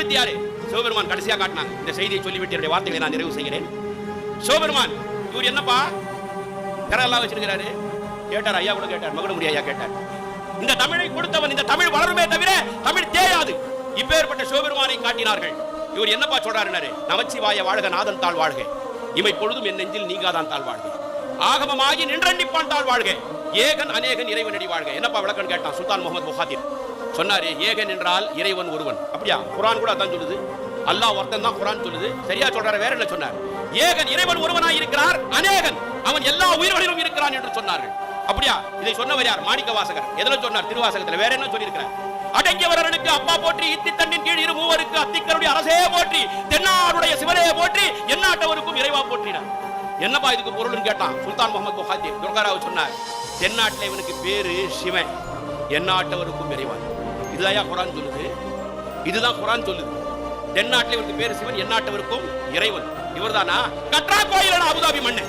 அடுத்து யாரு? சிவபெருமான் கடைசியா காட்டினாங்க. இந்த செய்தியை சொல்லிவிட்டு என்னுடைய வார்த்தைகளை நான் நிறைவு செய்கிறேன். சிவபெருமான் இவர் என்னப்பா திறலாம் வச்சிருக்கிறாரு கேட்டார். ஐயா கூட கேட்டார், மகுடமுடி ஐயா கேட்டார். இந்த தமிழை கொடுத்தவன், இந்த தமிழ் வளருமே தவிர தமிழ் தேயாது. இப்பேற்பட்ட சிவபெருமானை காட்டினார்கள். இவர் என்னப்பா சொல்றாரு? நமச்சிவாய வாழ்க, நாதன் தாழ் வாழ்க, இமை பொழுதும் என் நெஞ்சில் நீங்காதான் தாழ் வாழ்க, ஆகமமாகி நின்றண்டிப்பான் தாழ் வாழ்க, ஏகன் அநேகன் இறைவனடி வாழ்க. என்னப்பா விளக்கம் கேட்டான் சுல்தான் முகமது புகாதிர். சொன்னாரு, ஏகன் என்றால் இறைவன் ஒருவன். அப்படியா? குரான் கூட அதான் சொல்லுது. அல்லாஹ் ஒருத்தன் தான் குரான் சொல்லுது. சரியா சொல்றாரு? வேற என்ன சொன்னார்? ஏகன் இறைவன் ஒருவனாய் இருக்கிறார், அநேகன் அவன் எல்லா உயிர்களிலும் இருக்கிறான் என்று சொன்னார்கள். அப்படியா? இதை சொன்னவர் யார்? மாணிக்க வாசகர். எதுல சொன்னார்? திருவாசகத்துல. வேற என்ன சொல்லியிருக்கிறார்? அடங்கியவர்களுக்கு அப்பா போற்றி, இத்தி தண்ணின் கீழ் இரு மூவருக்கு அத்திக்கருடைய அரசே போற்றி, தென்னாடுடைய சிவனே போற்றி, எந்நாட்டவருக்கும் இறைவா போற்றினார். என்னப்பா இதுக்கு பொருள்னு கேட்டான் சுல்தான் முகமது புகாதிர். துர்காராவ் சொன்னார், தென்னாட்டில் இவனுக்கு பேரு சிவன், எந்நாட்டவருக்கும் இறைவன். இதுதான் குரான் சொல்லுது. இதுதான் குரான் சொல்லுது. தென்னாட்டில் இவருக்கு பேரு சிவன், எந்நாட்டவருக்கும் இறைவன். இவர்தானா? கற்றா கோயில் அபுதாபி மண்ணு.